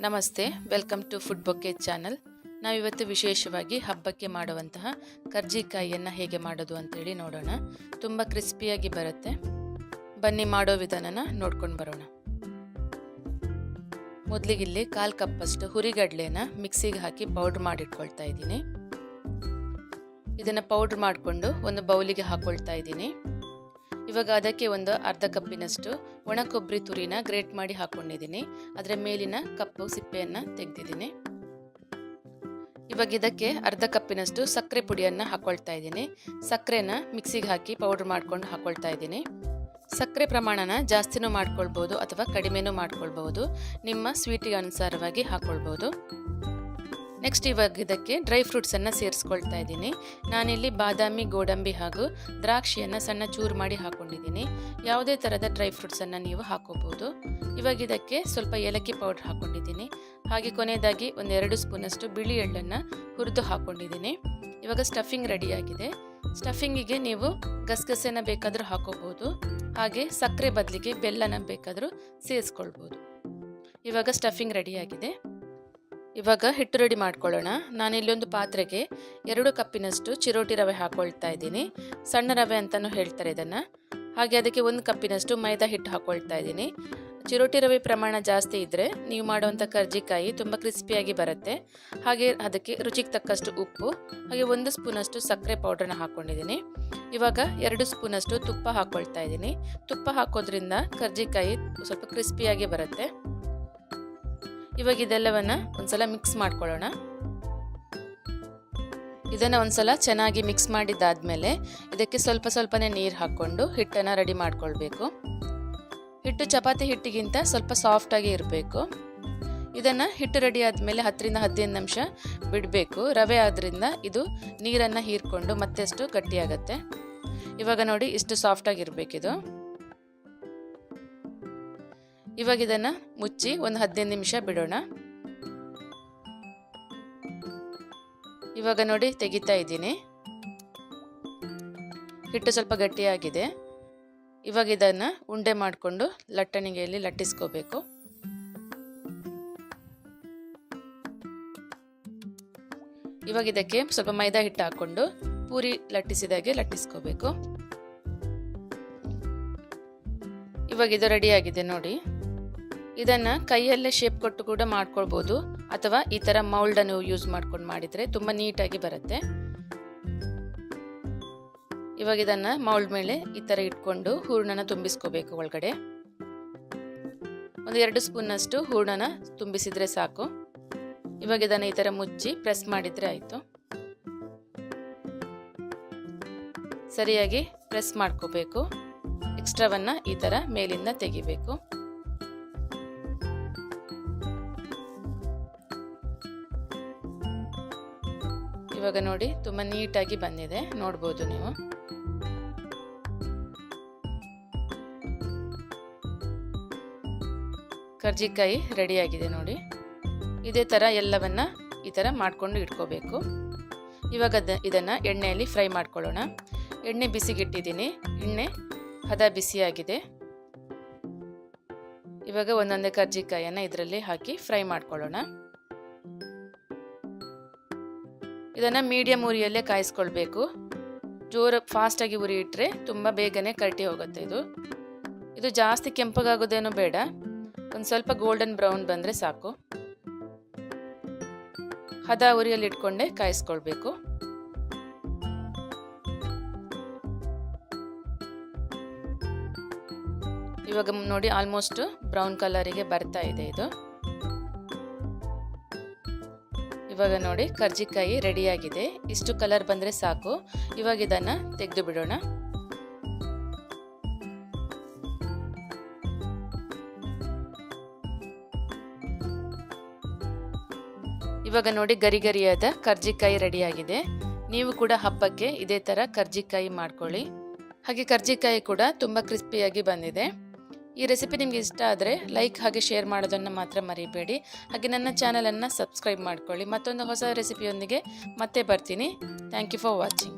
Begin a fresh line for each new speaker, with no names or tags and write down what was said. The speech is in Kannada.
ನಮಸ್ತೆ, welcome to food bouquet channel. ನಾವಿವತ್ತು ವಿಶೇಷವಾಗಿ ಹಬ್ಬಕ್ಕೆ ಮಾಡುವಂತಹ ಕರ್ಜಿಕಾಯಿಯನ್ನು ಹೇಗೆ ಮಾಡೋದು ಅಂತೇಳಿ ನೋಡೋಣ. ತುಂಬ ಕ್ರಿಸ್ಪಿಯಾಗಿ ಬರುತ್ತೆ. ಬನ್ನಿ ಮಾಡೋ ವಿಧಾನನ ನೋಡ್ಕೊಂಡು ಬರೋಣ. ಮೊದಲಿಗಿಲ್ಲಿ 1/4 ಕಪ್ಪಷ್ಟು ಹುರಿಗಡಲೆನ ಮಿಕ್ಸಿಗೆ ಹಾಕಿ ಪೌಡ್ರ್ ಮಾಡಿಟ್ಕೊಳ್ತಾ ಇದ್ದೀನಿ. ಇದನ್ನು ಪೌಡ್ರ್ ಮಾಡಿಕೊಂಡು ಒಂದು ಬೌಲಿಗೆ ಹಾಕೊಳ್ತಾ ಇದ್ದೀನಿ. ಇವಾಗ ಅದಕ್ಕೆ ಒಂದು ಅರ್ಧ ಕಪ್ಪಿನಷ್ಟು ಒಣ ಕೊಬ್ಬರಿ ತುರಿನ ಗ್ರೇಟ್ ಮಾಡಿ ಹಾಕೊಂಡಿದ್ದೀನಿ. ಅದರ ಮೇಲಿನ ಕಪ್ಪು ಸಿಪ್ಪೆಯನ್ನು ತೆಗೆದಿದ್ದೀನಿ. ಇವಾಗ ಇದಕ್ಕೆ ಅರ್ಧ ಕಪ್ಪಿನಷ್ಟು ಸಕ್ಕರೆ ಪುಡಿಯನ್ನು ಹಾಕೊಳ್ತಾ ಇದ್ದೀನಿ. ಸಕ್ಕರೆನ ಮಿಕ್ಸಿಗೆ ಹಾಕಿ ಪೌಡ್ರ್ ಮಾಡ್ಕೊಂಡು ಹಾಕೊಳ್ತಾ ಇದ್ದೀನಿ. ಸಕ್ಕರೆ ಪ್ರಮಾಣನ ಜಾಸ್ತಿನೂ ಮಾಡ್ಕೊಳ್ಬೋದು ಅಥವಾ ಕಡಿಮೆನೂ ಮಾಡ್ಕೊಳ್ಬೋದು. ನಿಮ್ಮ ಸ್ವೀಟಿಗೆ ಅನುಸಾರವಾಗಿ ಹಾಕೊಳ್ಬೋದು. ನೆಕ್ಸ್ಟ್ ಇವಾಗ ಇದಕ್ಕೆ ಡ್ರೈ ಫ್ರೂಟ್ಸನ್ನು ಸೇರಿಸ್ಕೊಳ್ತಾ ಇದ್ದೀನಿ. ನಾನಿಲ್ಲಿ ಬಾದಾಮಿ, ಗೋಡಂಬಿ ಹಾಗೂ ದ್ರಾಕ್ಷಿಯನ್ನು ಸಣ್ಣ ಚೂರು ಮಾಡಿ ಹಾಕೊಂಡಿದ್ದೀನಿ. ಯಾವುದೇ ಥರದ ಡ್ರೈ ಫ್ರೂಟ್ಸನ್ನು ನೀವು ಹಾಕೋಬೋದು. ಇವಾಗ ಇದಕ್ಕೆ ಸ್ವಲ್ಪ ಏಲಕ್ಕಿ ಪೌಡ್ರ್ ಹಾಕೊಂಡಿದ್ದೀನಿ. ಹಾಗೆ ಕೊನೆಯದಾಗಿ ಒಂದು 2 ಸ್ಪೂನಷ್ಟು ಬಿಳಿ ಎಳ್ಳನ್ನು ಹುರಿದು ಹಾಕೊಂಡಿದ್ದೀನಿ. ಇವಾಗ ಸ್ಟಫಿಂಗ್ ರೆಡಿಯಾಗಿದೆ. ಸ್ಟಫಿಂಗಿಗೆ ನೀವು ಗಸಗಸೆನ ಬೇಕಾದರೂ ಹಾಕೋಬೋದು. ಹಾಗೆ ಸಕ್ಕರೆ ಬದಲಿಗೆ ಬೆಲ್ಲನ ಬೇಕಾದರೂ ಸೇರಿಸ್ಕೊಳ್ಬೋದು. ಇವಾಗ ಸ್ಟಫಿಂಗ್ ರೆಡಿಯಾಗಿದೆ. ಇವಾಗ ಹಿಟ್ಟು ರೆಡಿ ಮಾಡ್ಕೊಳ್ಳೋಣ. ನಾನಿಲ್ಲೊಂದು ಪಾತ್ರೆಗೆ 2 ಕಪ್ಪಿನಷ್ಟು ಚಿರೋಟಿ ರವೆ ಹಾಕೊಳ್ತಾ ಇದ್ದೀನಿ. ಸಣ್ಣ ರವೆ ಅಂತಲೂ ಹೇಳ್ತಾರೆ ಇದನ್ನು. ಹಾಗೆ ಅದಕ್ಕೆ 1 ಕಪ್ಪಿನಷ್ಟು ಮೈದಾ ಹಿಟ್ಟು ಹಾಕೊಳ್ತಾ ಇದ್ದೀನಿ. ಚಿರೋಟಿ ರವೆ ಪ್ರಮಾಣ ಜಾಸ್ತಿ ಇದ್ದರೆ ನೀವು ಮಾಡುವಂಥ ಕರ್ಜಿಕಾಯಿ ತುಂಬ ಕ್ರಿಸ್ಪಿಯಾಗಿ ಬರುತ್ತೆ. ಹಾಗೆ ಅದಕ್ಕೆ ರುಚಿಗೆ ತಕ್ಕಷ್ಟು ಉಪ್ಪು, ಹಾಗೆ 1 ಸ್ಪೂನಷ್ಟು ಸಕ್ಕರೆ ಪೌಡ್ರನ್ನ ಹಾಕ್ಕೊಂಡಿದ್ದೀನಿ. ಇವಾಗ 2 ಸ್ಪೂನಷ್ಟು ತುಪ್ಪ ಹಾಕ್ಕೊಳ್ತಾ ಇದ್ದೀನಿ. ತುಪ್ಪ ಹಾಕೋದ್ರಿಂದ ಕರ್ಜಿಕಾಯಿ ಸ್ವಲ್ಪ ಕ್ರಿಸ್ಪಿಯಾಗಿ ಬರುತ್ತೆ. ಇವಾಗ ಇದೆಲ್ಲವನ್ನು ಒಂದ್ಸಲ ಮಿಕ್ಸ್ ಮಾಡ್ಕೊಳ್ಳೋಣ. ಇದನ್ನು ಒಂದ್ಸಲ ಚೆನ್ನಾಗಿ ಮಿಕ್ಸ್ ಮಾಡಿದ್ದಾದಮೇಲೆ ಇದಕ್ಕೆ ಸ್ವಲ್ಪನೇ ನೀರು ಹಾಕ್ಕೊಂಡು ಹಿಟ್ಟನ್ನು ರೆಡಿ ಮಾಡ್ಕೊಳ್ಬೇಕು. ಹಿಟ್ಟು ಚಪಾತಿ ಹಿಟ್ಟಿಗಿಂತ ಸ್ವಲ್ಪ ಸಾಫ್ಟಾಗಿ ಇರಬೇಕು. ಇದನ್ನು ಹಿಟ್ಟು ರೆಡಿ ಆದಮೇಲೆ 10ರಿಂದ 15 ನಿಮಿಷ ಬಿಡಬೇಕು. ರವೆ ಆದ್ದರಿಂದ ಇದು ನೀರನ್ನು ಹೀರ್ಕೊಂಡು ಮತ್ತಷ್ಟು ಗಟ್ಟಿಯಾಗತ್ತೆ. ಇವಾಗ ನೋಡಿ ಇಷ್ಟು ಸಾಫ್ಟಾಗಿರಬೇಕಿದು. ಇವಾಗ ಇದನ್ನು ಮುಚ್ಚಿ ಒಂದು 15 ನಿಮಿಷ ಬಿಡೋಣ. ಇವಾಗ ನೋಡಿ ತೆಗಿತಾ ಇದ್ದೀನಿ. ಹಿಟ್ಟು ಸ್ವಲ್ಪ ಗಟ್ಟಿಯಾಗಿದೆ. ಇವಾಗ ಇದನ್ನು ಉಂಡೆ ಮಾಡಿಕೊಂಡು ಲಟ್ಟಣಿಗೆಯಲ್ಲಿ ಲಟ್ಟಿಸ್ಕೋಬೇಕು. ಇವಾಗ ಇದಕ್ಕೆ ಸ್ವಲ್ಪ ಮೈದಾ ಹಿಟ್ಟು ಹಾಕ್ಕೊಂಡು ಪೂರಿ ಲಟ್ಟಿಸಿದಾಗೆ ಲಟ್ಟಿಸ್ಕೋಬೇಕು. ಇವಾಗ ಇದು ರೆಡಿಯಾಗಿದೆ ನೋಡಿ. ಇದನ್ನು ಕೈಯಲ್ಲೇ ಶೇಪ್ ಕೊಟ್ಟು ಕೂಡ ಮಾಡ್ಕೊಳ್ಬೋದು, ಅಥವಾ ಈ ಥರ ಮೌಲ್ಡನ್ನು ಯೂಸ್ ಮಾಡ್ಕೊಂಡು ಮಾಡಿದರೆ ತುಂಬ ನೀಟಾಗಿ ಬರುತ್ತೆ. ಇವಾಗ ಇದನ್ನು ಮೌಲ್ಡ್ ಮೇಲೆ ಈ ಥರ ಇಟ್ಕೊಂಡು ಹೂರಣನ ತುಂಬಿಸ್ಕೋಬೇಕು. ಒಳಗಡೆ ಒಂದು 2 ಸ್ಪೂನಷ್ಟು ಹೂರಣನ ತುಂಬಿಸಿದರೆ ಸಾಕು. ಇವಾಗ ಇದನ್ನು ಈ ಥರ ಮುಚ್ಚಿ ಪ್ರೆಸ್ ಮಾಡಿದರೆ ಆಯಿತು. ಸರಿಯಾಗಿ ಪ್ರೆಸ್ ಮಾಡ್ಕೋಬೇಕು. ಎಕ್ಸ್ಟ್ರಾವನ್ನು ಈ ಥರ ಮೇಲಿಂದ ತೆಗಿಬೇಕು. ಇವಾಗ ನೋಡಿ ತುಂಬ ನೀಟಾಗಿ ಬಂದಿದೆ, ನೋಡ್ಬೋದು ನೀವು. ಕರ್ಜಿಕಾಯಿ ರೆಡಿಯಾಗಿದೆ ನೋಡಿ. ಇದೇ ಥರ ಎಲ್ಲವನ್ನ ಈ ಥರ ಮಾಡಿಕೊಂಡು ಇಟ್ಕೋಬೇಕು. ಇವಾಗ ಇದನ್ನು ಎಣ್ಣೆಯಲ್ಲಿ ಫ್ರೈ ಮಾಡ್ಕೊಳ್ಳೋಣ. ಎಣ್ಣೆ ಬಿಸಿಗಿಟ್ಟಿದ್ದೀನಿ. ಎಣ್ಣೆ ಹದ ಬಿಸಿಯಾಗಿದೆ. ಇವಾಗ ಒಂದೊಂದೇ ಕರ್ಜಿಕಾಯನ್ನು ಇದರಲ್ಲಿ ಹಾಕಿ ಫ್ರೈ ಮಾಡ್ಕೊಳ್ಳೋಣ. ಇದನ್ನು ಮೀಡಿಯಂ ಉರಿಯಲ್ಲೇ ಕಾಯಿಸ್ಕೊಳ್ಬೇಕು. ಫಾಸ್ಟಾಗಿ ಉರಿ ಇಟ್ಟರೆ ತುಂಬ ಬೇಗನೆ ಕರಟಿ ಹೋಗುತ್ತೆ. ಇದು ಜಾಸ್ತಿ ಕೆಂಪಗಾಗೋದೇನೂ ಬೇಡ, ಒಂದು ಸ್ವಲ್ಪ ಗೋಲ್ಡನ್ ಬ್ರೌನ್ ಬಂದರೆ ಸಾಕು. ಹದ ಉರಿಯಲ್ಲಿ ಇಟ್ಕೊಂಡೆ ಕಾಯಿಸ್ಕೊಳ್ಬೇಕು. ಇವಾಗ ನೋಡಿ ಆಲ್ಮೋಸ್ಟ್ ಬ್ರೌನ್ ಕಲರಿಗೆ ಬರ್ತಾ ಇದೆ ಇದು. ಇವಾಗ ನೋಡಿ ಕರ್ಜಿಕಾಯಿ ರೆಡಿಯಾಗಿದೆ. ಇಷ್ಟು ಕಲರ್ ಬಂದರೆ ಸಾಕು. ಇವಾಗ ಇದನ್ನು ತೆಗೆದು ಬಿಡೋಣ. ಇವಾಗ ನೋಡಿ ಗರಿಗರಿಯಾದ ಕರ್ಜಿಕಾಯಿ ರೆಡಿಯಾಗಿದೆ. ನೀವು ಕೂಡ ಹಬ್ಬಕ್ಕೆ ಇದೇ ಥರ ಕರ್ಜಿಕಾಯಿ ಮಾಡ್ಕೊಳ್ಳಿ. ಹಾಗೆ ಕರ್ಜಿಕಾಯಿ ಕೂಡ ತುಂಬ ಕ್ರಿಸ್ಪಿಯಾಗಿ ಬಂದಿದೆ. ಈ ರೆಸಿಪಿ ನಿಮಗೆ ಇಷ್ಟ ಆದರೆ ಲೈಕ್ ಹಾಗೆ ಶೇರ್ ಮಾಡೋದನ್ನು ಮಾತ್ರ ಮರಿಬೇಡಿ. ಹಾಗೆ ನನ್ನ ಚಾನಲನ್ನು ಸಬ್ಸ್ಕ್ರೈಬ್ ಮಾಡ್ಕೊಳ್ಳಿ. ಮತ್ತೊಂದು ಹೊಸ ರೆಸಿಪಿಯೊಂದಿಗೆ ಮತ್ತೆ ಬರ್ತೀನಿ. Thank you for watching.